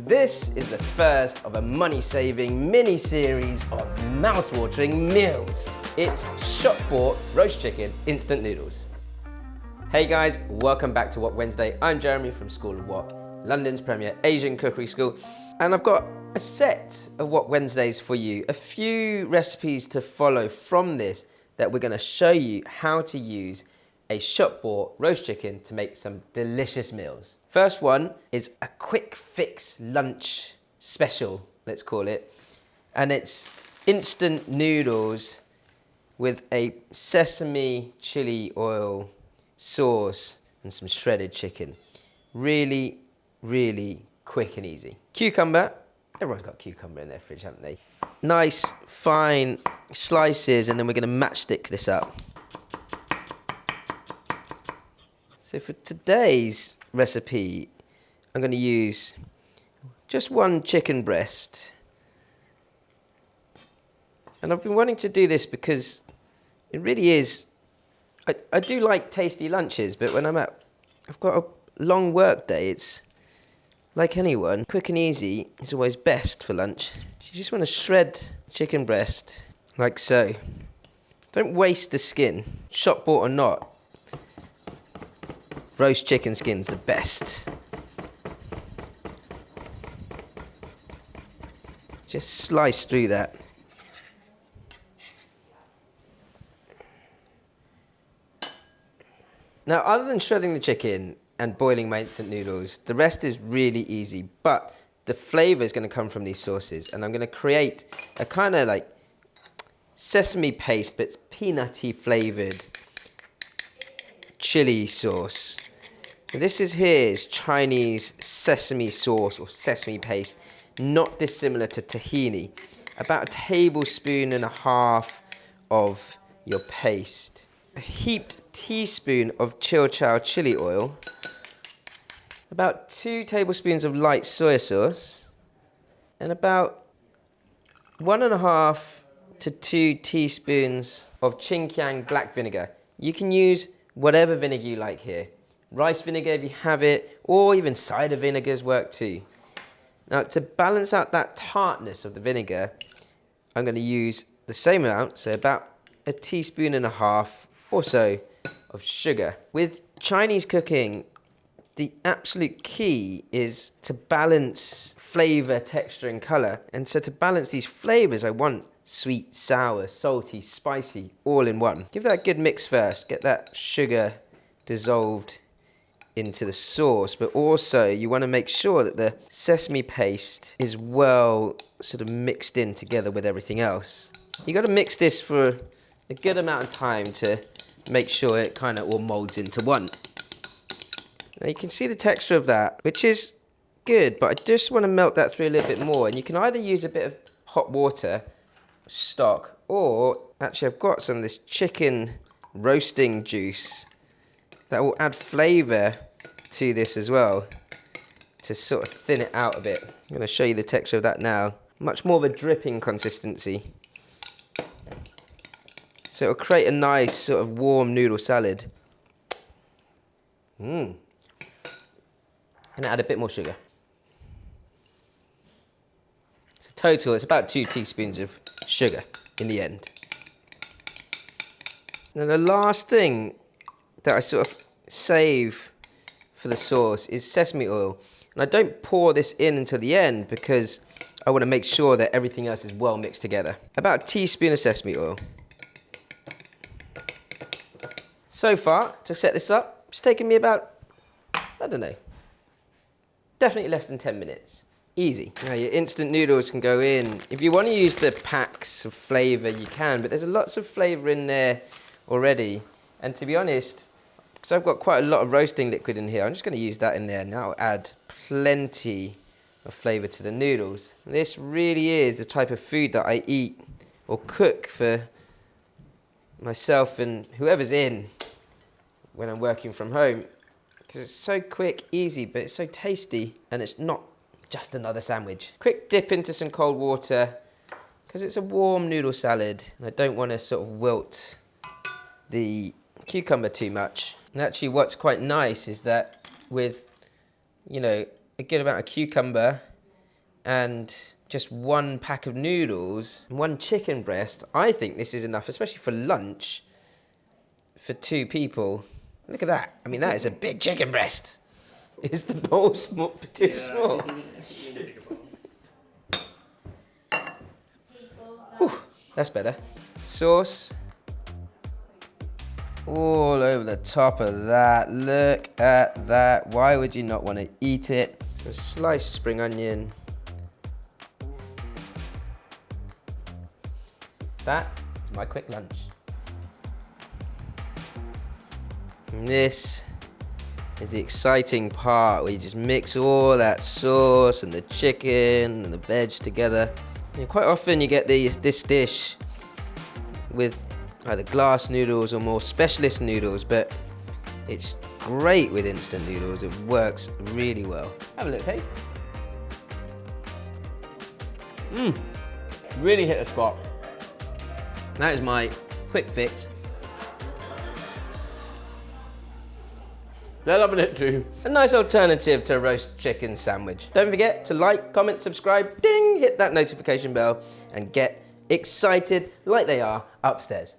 This is the first of a money-saving mini-series of mouth-watering meals. It's shop-bought roast chicken instant noodles. Hey guys, welcome back to Wok Wednesday. I'm Jeremy from School of Wok, London's premier Asian cookery school, and I've got a set of Wok Wednesdays for you, a few recipes to follow from this that we're going to show you how to use a shop-bought roast chicken to make some delicious meals. First one is a quick fix lunch special, let's call it, and it's instant noodles with a sesame chili oil sauce and some shredded chicken. Really, really quick and easy. Cucumber. Everyone's got cucumber in their fridge, haven't they? Nice, fine slices, and then we're going to matchstick this up. So for today's recipe, I'm going to use just one chicken breast. And I've been wanting to do this because it really is, I do like tasty lunches, but when I've got a long work day, it's like anyone, quick and easy is always best for lunch. So you just want to shred chicken breast like so. Don't waste the skin, shop bought or not. Roast chicken skin's the best. Just slice through that. Now, other than shredding the chicken and boiling my instant noodles, the rest is really easy, but the flavor is going to come from these sauces, and I'm going to create a kind of like sesame paste, but it's peanutty flavored chili sauce. So this is Chinese sesame sauce or sesame paste, not dissimilar to tahini. About a tablespoon and a half of your paste. A heaped teaspoon of chow chili oil. About 2 tablespoons of light soy sauce. And about 1.5 to 2 teaspoons of Qingqiang black vinegar. You can use whatever vinegar you like here. Rice vinegar if you have it, or even cider vinegars work too. Now to balance out that tartness of the vinegar, I'm going to use the same amount, so about 1.5 teaspoons or so of sugar. With Chinese cooking, the absolute key is to balance flavor, texture and color. And so to balance these flavors, I want sweet, sour, salty, spicy, all in one. Give that a good mix first, get that sugar dissolved into the sauce, but also you want to make sure that the sesame paste is well sort of mixed in together with everything else. You got to mix this for a good amount of time to make sure it kind of all molds into one. Now you can see the texture of that, which is good, but I just want to melt that through a little bit more. And you can either use a bit of hot water, stock, or actually I've got some of this chicken roasting juice that will add flavour to this as well, to sort of thin it out a bit. I'm going to show you the texture of that now. Much more of a dripping consistency. So it'll create a nice sort of warm noodle salad. And add a bit more sugar. So total, it's about 2 teaspoons of sugar in the end. Now the last thing that I sort of save for the sauce is sesame oil. And I don't pour this in until the end because I want to make sure that everything else is well mixed together. About a teaspoon of sesame oil. So far, to set this up, it's taken me about, I don't know, definitely less than 10 minutes. Easy. Now your instant noodles can go in. If you want to use the packs of flavour, you can, but there's lots of flavour in there already. And to be honest, because I've got quite a lot of roasting liquid in here, I'm just going to use that in there. Now add plenty of flavour to the noodles. This really is the type of food that I eat or cook for myself and whoever's in when I'm working from home. Because it's so quick, easy, but it's so tasty, and it's not just another sandwich. Quick dip into some cold water, because it's a warm noodle salad, and I don't want to sort of wilt the cucumber too much. And actually what's quite nice is that with, you know, a good amount of cucumber and just 1 pack of noodles, 1 chicken breast, I think this is enough, especially for lunch, for 2 people. Look at that. I mean, that is a big chicken breast. Is the bowl small, too small? Whew, that's better. Sauce. All over the top of that. Look at that. Why would you not want to eat it? Some sliced spring onion. That is my quick lunch. And this is the exciting part where you just mix all that sauce and the chicken and the veg together. And quite often you get this dish with either glass noodles or more specialist noodles, but it's great with instant noodles. It works really well. Have a little taste. Really hit a spot. That is my quick fix. They're loving it too. A nice alternative to a roast chicken sandwich. Don't forget to like, comment, subscribe, ding, hit that notification bell, and get excited like they are upstairs.